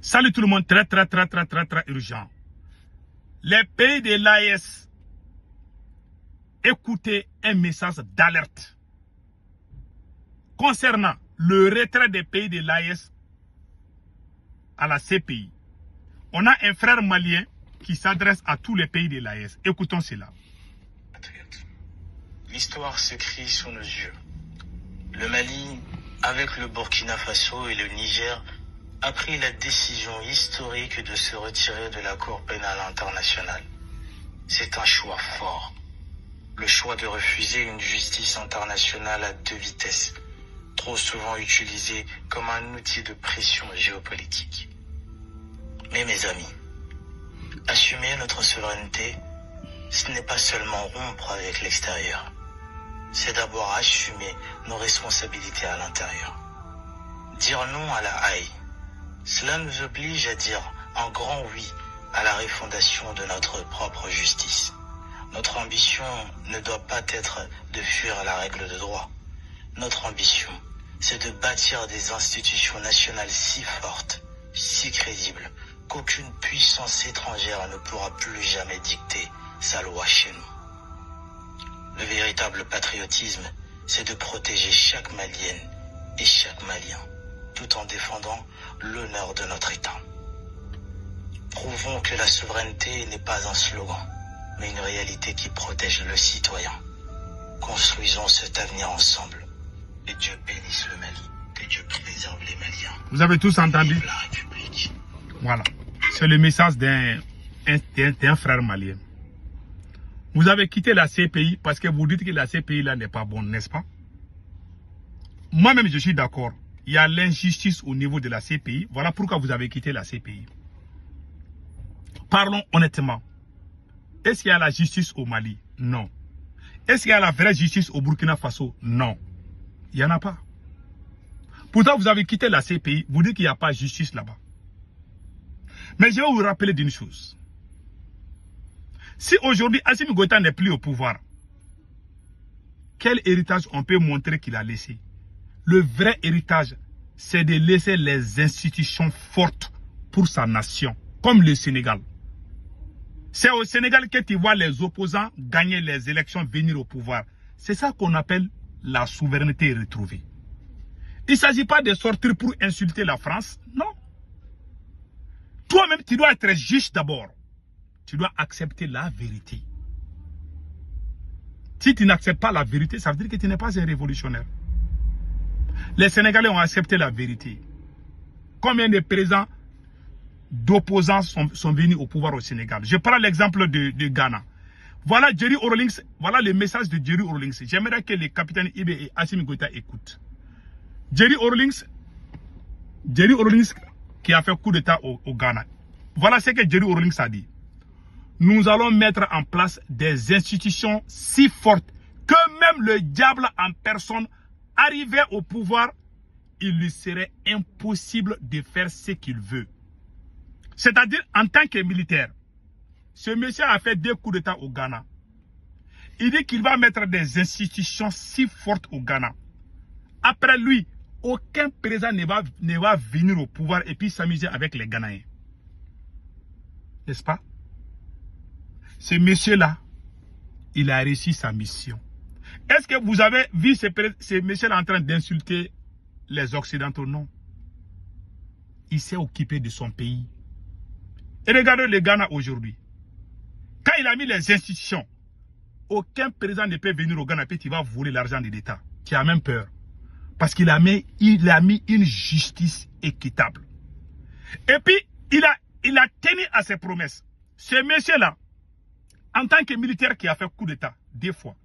Salut tout le monde, très urgent. Les pays de l'AES, écoutez un message d'alerte concernant le retrait des pays de l'AES à la CPI. On a un frère malien qui s'adresse à tous les pays de l'AES. Écoutons cela. L'histoire s'écrit sous nos yeux. Le Mali, avec le Burkina Faso et le Niger, a pris la décision historique de se retirer de la Cour pénale internationale. C'est un choix fort. Le choix de refuser une justice internationale à deux vitesses, trop souvent utilisée comme un outil de pression géopolitique. Mais mes amis, assumer notre souveraineté, ce n'est pas seulement rompre avec l'extérieur. C'est d'abord assumer nos responsabilités à l'intérieur. Dire non à la haie. Cela nous oblige à dire un grand oui à la refondation de notre propre justice. Notre ambition ne doit pas être de fuir la règle de droit. Notre ambition, c'est de bâtir des institutions nationales si fortes, si crédibles, qu'aucune puissance étrangère ne pourra plus jamais dicter sa loi chez nous. Le véritable patriotisme, c'est de protéger chaque Malienne et chaque Malien, tout en défendant l'honneur de notre État. Prouvons que la souveraineté n'est pas un slogan, mais une réalité qui protège le citoyen. Construisons cet avenir ensemble. Et Dieu bénisse le Mali. Que Dieu préserve les Maliens. Vous avez tous entendu? Vive la République. Voilà. C'est le message d'un frère malien. Vous avez quitté la CPI parce que vous dites que la CPI là n'est pas bonne, n'est-ce pas? Moi-même, je suis d'accord. Il y a l'injustice au niveau de la CPI. Voilà pourquoi vous avez quitté la CPI. Parlons honnêtement. Est-ce qu'il y a la justice au Mali? Non. Est-ce qu'il y a la vraie justice au Burkina Faso? Non. Il n'y en a pas. Pourtant, vous avez quitté la CPI. Vous dites qu'il n'y a pas de justice là-bas. Mais je vais vous rappeler d'une chose. Si aujourd'hui Assimi Goïta n'est plus au pouvoir, quel héritage on peut montrer qu'il a laissé? Le vrai héritage, c'est de laisser les institutions fortes pour sa nation, comme le Sénégal. C'est au Sénégal que tu vois les opposants gagner les élections, venir au pouvoir. C'est ça qu'on appelle la souveraineté retrouvée. Il ne s'agit pas de sortir pour insulter la France, non. Toi-même, tu dois être juge d'abord. Tu dois accepter la vérité. Si tu n'acceptes pas la vérité, ça veut dire que tu n'es pas un révolutionnaire. Les Sénégalais ont accepté la vérité. Combien de présidents d'opposants sont venus au pouvoir au Sénégal? Je prends l'exemple de Ghana. Voilà Jerry Rawlings, voilà le message de Jerry Rawlings. J'aimerais que les capitaines Ibe et Assimi Goïta écoutent. Jerry Rawlings qui a fait coup d'état au Ghana. Voilà ce que Jerry Rawlings a dit. Nous allons mettre en place des institutions si fortes que même le diable en personne arrivé au pouvoir, il lui serait impossible de faire ce qu'il veut. C'est-à-dire, en tant que militaire, ce monsieur a fait 2 coups d'état au Ghana. Il dit qu'il va mettre des institutions si fortes au Ghana. Après lui, aucun président ne va venir au pouvoir et puis s'amuser avec les Ghanéens. N'est-ce pas? Ce monsieur-là, il a réussi sa mission. Est-ce que vous avez vu ce monsieur-là en train d'insulter les Occidentaux? Non. Il s'est occupé de son pays. Et regardez le Ghana aujourd'hui. Quand il a mis les institutions, aucun président ne peut venir au Ghana et il va voler l'argent de l'État. Tu as même peur. Parce qu'il a mis une justice équitable. Et puis, il a tenu à ses promesses. Ce monsieur-là, en tant que militaire qui a fait coup d'État 2 fois,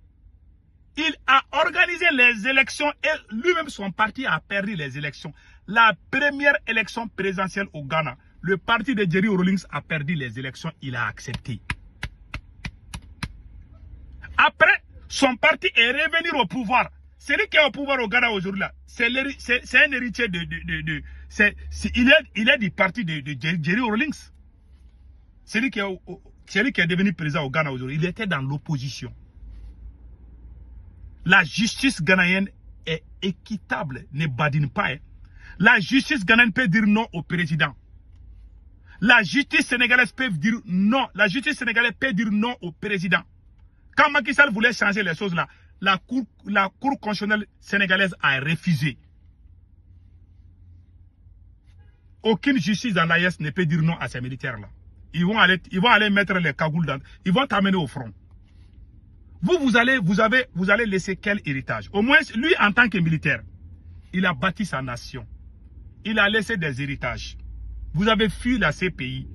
il a organisé les élections et lui-même son parti a perdu les élections. La première élection présidentielle au Ghana, le parti de Jerry Rawlings a perdu les élections, il a accepté. Après, son parti est revenu au pouvoir. Celui qui est au pouvoir au Ghana aujourd'hui, c'est un héritier il est du parti de Jerry Rawlings. Celui qui est devenu président au Ghana aujourd'hui, il était dans l'opposition. La justice ghanéenne est équitable, ne badine pas. Hein. La justice ghanéenne peut dire non au président. La justice sénégalaise peut dire non. La justice sénégalaise peut dire non au président. Quand Macky Sall voulait changer les choses là, la cour constitutionnelle sénégalaise a refusé. Aucune justice dans l'AES ne peut dire non à ces militaires-là. Ils vont aller mettre les cagoules dans... Ils vont t'amener au front. Vous allez laisser quel héritage? Au moins, lui, en tant que militaire, il a bâti sa nation. Il a laissé des héritages. Vous avez fui la CPI.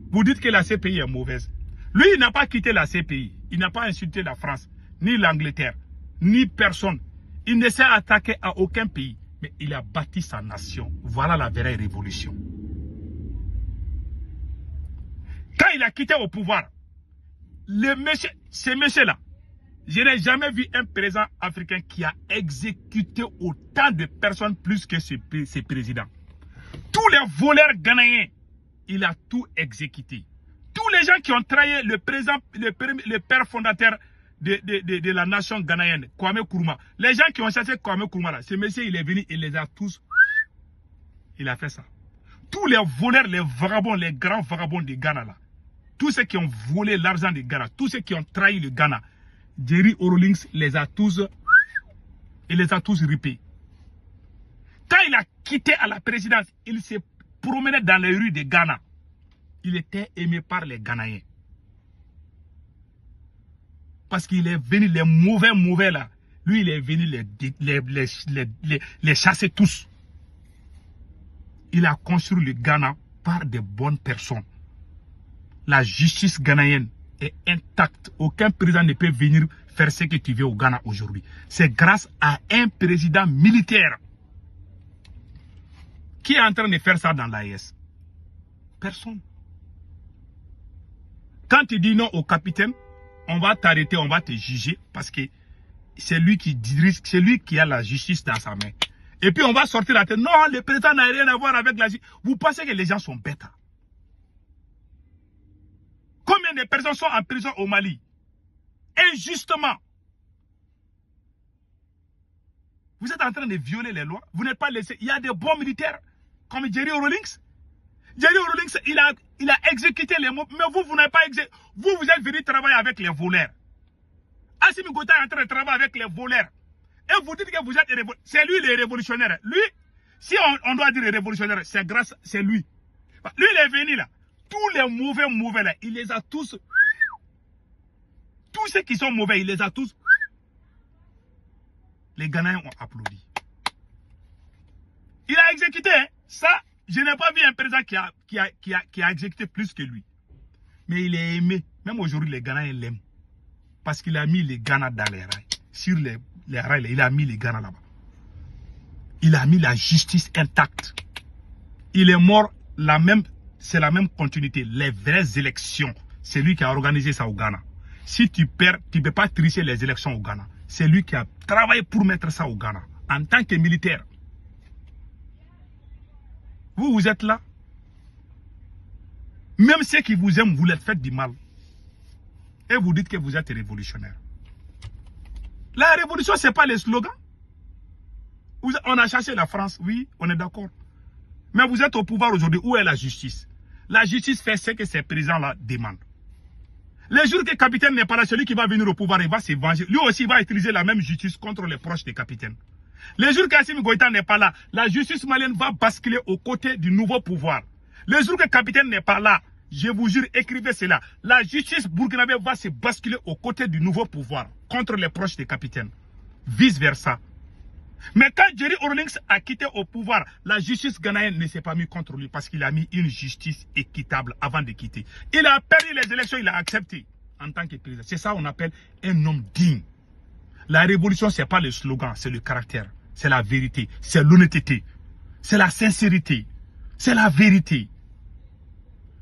Vous dites que la CPI est mauvaise. Lui, il n'a pas quitté la CPI. Il n'a pas insulté la France, ni l'Angleterre, ni personne. Il ne s'est attaqué à aucun pays. Mais il a bâti sa nation. Voilà la vraie révolution. Quand il a quitté au pouvoir, ce monsieur-là, je n'ai jamais vu un président africain qui a exécuté autant de personnes plus que ce président. Tous les voleurs ghanéens, il a tout exécuté. Tous les gens qui ont trahi le père fondateur de la nation ghanéenne, Kwame Nkrumah. Les gens qui ont chassé Kwame Nkrumah, là, ce monsieur, il est venu, il les a tous... Il a fait ça. Tous les voleurs, les vagabonds, les grands vagabonds du Ghana, là, tous ceux qui ont volé l'argent du Ghana, tous ceux qui ont trahi le Ghana, Jerry Rawlings les a tous... Il les a tous ripés. Quand il a quitté à la présidence, il s'est promené dans les rues de Ghana. Il était aimé par les Ghanéens. Parce qu'il est venu, les mauvais là, lui il est venu les chasser tous. Il a construit le Ghana par de bonnes personnes. La justice ghanéenne est intacte. Aucun président ne peut venir faire ce que tu veux au Ghana aujourd'hui. C'est grâce à un président militaire. Qui est en train de faire ça dans l'AES? Personne. Quand tu dis non au capitaine, on va t'arrêter, on va te juger parce que c'est lui qui dirige, c'est lui qui a la justice dans sa main. Et puis on va sortir la tête. Non, le président n'a rien à voir avec la justice. Vous pensez que les gens sont bêtes? Combien de personnes sont en prison au Mali? Injustement. Vous êtes en train de violer les lois. Vous n'êtes pas laissé. Il y a des bons militaires comme Jerry Rawlings. Jerry Rawlings, il a exécuté les mots. Mais vous n'avez pas exécuté. Vous êtes venu travailler avec les voleurs. Assimi Goïta est en train de travailler avec les voleurs. Et vous dites que vous êtes révolutionnaire. C'est lui le révolutionnaire. Lui, si on doit dire révolutionnaire, c'est lui. Lui, il est venu là. Tous les mauvais là, il les a tous. Tous ceux qui sont mauvais, il les a tous. Les Ghanéens ont applaudi. Il a exécuté. Hein. Ça, je n'ai pas vu un président qui a exécuté plus que lui. Mais il est aimé. Même aujourd'hui, les Ghanéens l'aiment. Parce qu'il a mis les Ghana dans les rails. Sur les rails, il a mis les Ghana là-bas. Il a mis la justice intacte. Il est mort, c'est la même continuité. Les vraies élections, c'est lui qui a organisé ça au Ghana. Si tu perds, tu ne peux pas tricher les élections au Ghana. C'est lui qui a travaillé pour mettre ça au Ghana. En tant que militaire. Vous êtes là. Même ceux qui vous aiment, vous leur faites du mal. Et vous dites que vous êtes révolutionnaire. La révolution, ce n'est pas les slogans. On a chassé la France, oui, on est d'accord. Mais vous êtes au pouvoir aujourd'hui. Où est la justice? La justice fait ce que ces présidents-là demandent. Les jours que le capitaine n'est pas là, celui qui va venir au pouvoir, il va se venger. Lui aussi, il va utiliser la même justice contre les proches des capitaines. Les jours qu'Assimi Goïta n'est pas là, la justice malienne va basculer aux côtés du nouveau pouvoir. Les jours que le capitaine n'est pas là, je vous jure, écrivez cela. La justice burkinabé va se basculer aux côtés du nouveau pouvoir contre les proches des capitaines. Vice versa. Mais quand Jerry Rawlings a quitté au pouvoir, la justice ghanéenne ne s'est pas mise contre lui parce qu'il a mis une justice équitable avant de quitter. Il a perdu les élections, il a accepté en tant que président. C'est ça qu'on appelle un homme digne. La révolution, ce n'est pas le slogan, c'est le caractère, c'est la vérité, c'est l'honnêteté, c'est la sincérité, c'est la vérité.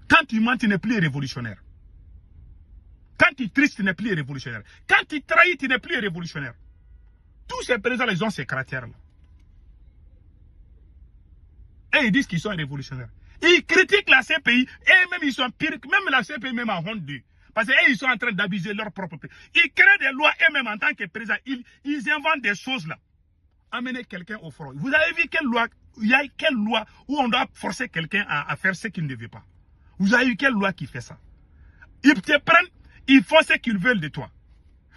Quand tu mens, tu n'es plus révolutionnaire. Quand tu tristes, tu n'es plus révolutionnaire. Quand tu trahis, tu n'es plus révolutionnaire. Tous ces présidents, ils ont ces caractères-là. Et ils disent qu'ils sont révolutionnaires. Ils critiquent la CPI, et même ils sont pires, même la CPI même en honte d'eux. Parce qu'ils sont en train d'abuser leur propre pays. Ils créent des lois, eux-mêmes en tant que président, ils inventent des choses là. Amener quelqu'un au front. Vous avez vu quelle loi, il y a quelle loi où on doit forcer quelqu'un à faire ce qu'il ne veut pas. Vous avez eu quelle loi qui fait ça? Ils te prennent, ils font ce qu'ils veulent de toi.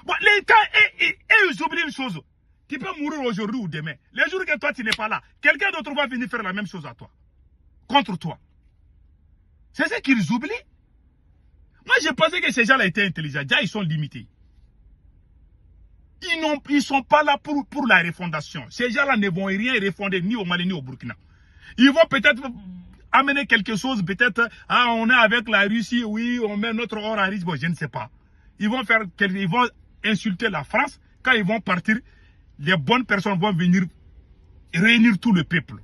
Bon, les cas, et ils oublient une chose. Tu peux mourir aujourd'hui ou demain. Les jours que toi tu n'es pas là, quelqu'un d'autre va venir faire la même chose à toi. Contre toi. C'est ce qu'ils oublient. Moi, je pensais que ces gens-là étaient intelligents. Déjà, ils sont limités. Ils ne sont pas là pour la refondation. Ces gens-là ne vont rien refonder ni au Mali ni au Burkina. Ils vont peut-être amener quelque chose, peut-être, on est avec la Russie, oui, on met notre or à risque, bon, je ne sais pas. Ils vont insulter la France. Quand ils vont partir, les bonnes personnes vont venir réunir tout le peuple.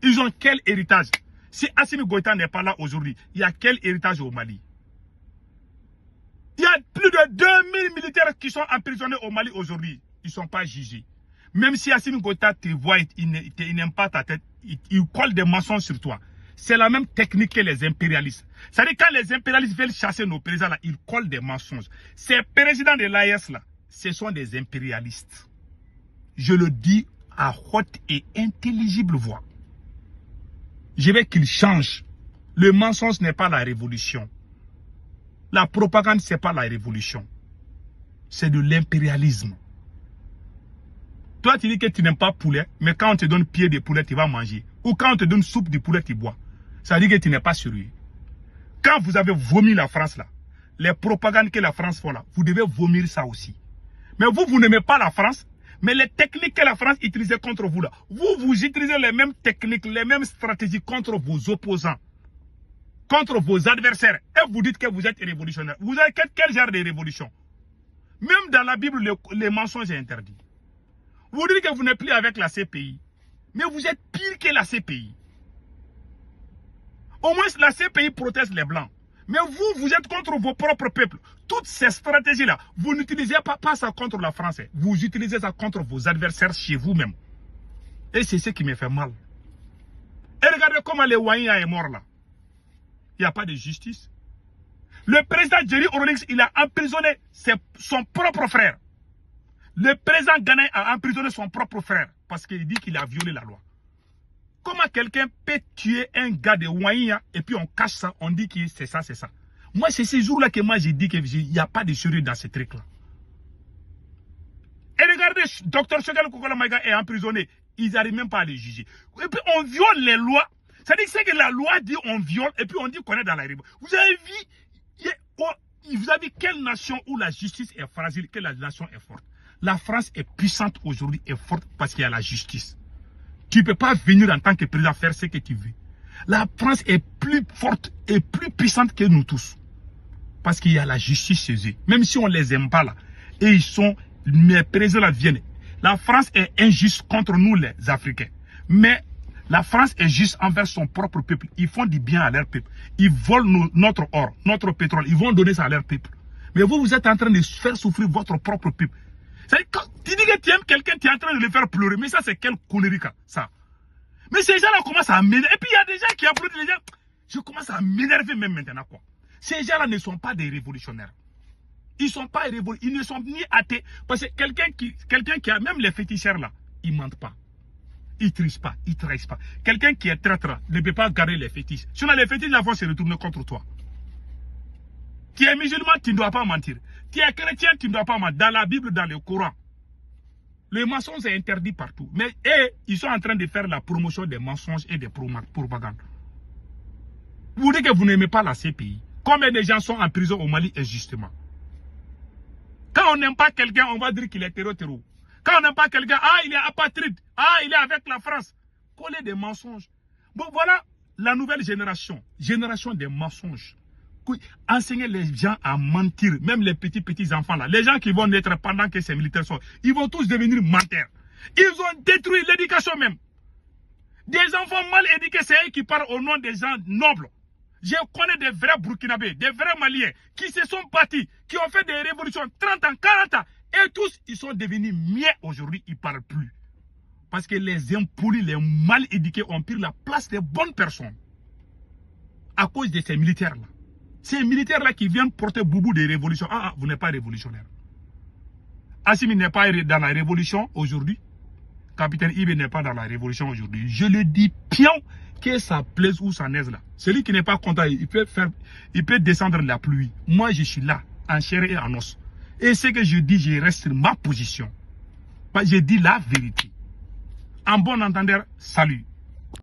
Ils ont quel héritage? Si Assimi Goïta n'est pas là aujourd'hui, il y a quel héritage au Mali? Il y a plus de 2000 militaires qui sont emprisonnés au Mali aujourd'hui. Ils ne sont pas jugés. Même si Assimi Goïta te voit, il n'aime pas ta tête, il colle des mensonges sur toi. C'est la même technique que les impérialistes. C'est-à-dire quand les impérialistes veulent chasser nos présidents, là, ils collent des mensonges. Ces présidents de l'AES, là, ce sont des impérialistes. Je le dis à haute et intelligible voix. Je veux qu'ils changent. Le mensonge n'est pas la révolution. La propagande, ce n'est pas la révolution. C'est de l'impérialisme. Toi, tu dis que tu n'aimes pas poulet, mais quand on te donne pied de poulet, tu vas manger. Ou quand on te donne soupe de poulet, tu bois. Ça veut dire que tu n'es pas sérieux. Quand vous avez vomi la France, là, les propagandes que la France fait là, vous devez vomir ça aussi. Mais vous n'aimez pas la France, mais les techniques que la France utilisait contre vous là, vous utilisez les mêmes techniques, les mêmes stratégies contre vos opposants, contre vos adversaires. Et vous dites que vous êtes révolutionnaire. Vous avez quel genre de révolution? Même dans la Bible, les mensonges sont interdits. Vous dites que vous n'êtes plus avec la CPI. Mais vous êtes pire que la CPI. Au moins, la CPI protège les Blancs. Mais vous êtes contre vos propres peuples. Toutes ces stratégies-là, vous n'utilisez pas ça contre la France. Vous utilisez ça contre vos adversaires chez vous-même. Et c'est ce qui me fait mal. Et regardez comment le Ouaïa est mort là. Il n'y a pas de justice. Le président Jerry Rawlings, il a emprisonné son propre frère. Le président Ghanéen a emprisonné son propre frère parce qu'il dit qu'il a violé la loi. Comment quelqu'un peut tuer un gars de Ouaïa et puis on cache ça, on dit que c'est ça, c'est ça. Moi, c'est ces jours-là que moi j'ai dit qu'il n'y a pas de sérieux dans ce truc-là. Et regardez, Dr Choguel Kokola Maïga est emprisonné. Ils n'arrivent même pas à le juger. Et puis on viole les lois. C'est-à-dire que la loi dit on viole et puis on dit qu'on est dans la révolution. Vous avez vu, vous avez vu quelle nation où la justice est fragile, quelle la nation est forte. La France est puissante aujourd'hui, est forte parce qu'il y a la justice. Tu ne peux pas venir en tant que président faire ce que tu veux. La France est plus forte et plus puissante que nous tous. Parce qu'il y a la justice chez eux. Même si on ne les aime pas là. Et ils sont, mes présidents viennent. La France est injuste contre nous les Africains. Mais la France est juste envers son propre peuple. Ils font du bien à leur peuple. Ils volent notre or, notre pétrole. Ils vont donner ça à leur peuple. Mais vous êtes en train de faire souffrir votre propre peuple. Quand tu dis que tu aimes quelqu'un, tu es en train de le faire pleurer. Mais ça, c'est quelle connerie, ça. Mais ces gens-là commencent à m'énerver. Et puis, il y a des gens qui applaudissent les gens. Je commence à m'énerver même maintenant, quoi. Ces gens-là ne sont pas des révolutionnaires. Ils ne sont pas révolutionnaires. Ils ne sont ni athées. Parce que quelqu'un qui a, même les féticheurs, là, ils ne mentent pas. Ils ne trichent pas. Ils ne trahissent pas. Quelqu'un qui est traître ne peut pas garder les fétiches. Sinon, les fétiches vont se retourner contre toi. Tu es musulman, tu ne dois pas mentir. Tu es chrétien, tu ne dois pas mentir. Dans la Bible, dans le Coran, le mensonge est interdit partout. Mais ils sont en train de faire la promotion des mensonges et des propagandes. Vous dites que vous n'aimez pas la CPI. Combien de gens sont en prison au Mali injustement? Quand on n'aime pas quelqu'un, on va dire qu'il est terreau. Quand on n'aime pas quelqu'un, il est apatride. Il est avec la France. Coller des mensonges. Bon, voilà la nouvelle génération. Génération des mensonges. Enseigner les gens à mentir, même les petits enfants là, les gens qui vont naître pendant que ces militaires sont, ils vont tous devenir menteurs. Ils ont détruit l'éducation même. Des enfants mal éduqués, c'est eux qui parlent au nom des gens nobles. Je connais des vrais Burkinabés, des vrais Maliens qui se sont battus, qui ont fait des révolutions 30 ans, 40 ans, et tous ils sont devenus miens aujourd'hui, ils ne parlent plus. Parce que les impolis, les mal éduqués ont pris la place des bonnes personnes à cause de ces militaires là. Ces militaires-là qui viennent porter boubou des révolutions. Vous n'êtes pas révolutionnaire. Assimi n'est pas dans la révolution aujourd'hui. Capitaine Ibe n'est pas dans la révolution aujourd'hui. Je le dis pion que ça plaise ou ça n'aise là. Celui qui n'est pas content, il peut descendre la pluie. Moi, je suis là, en chair et en os. Et ce que je dis, je reste sur ma position. Je dis la vérité. En bon entendeur, salut.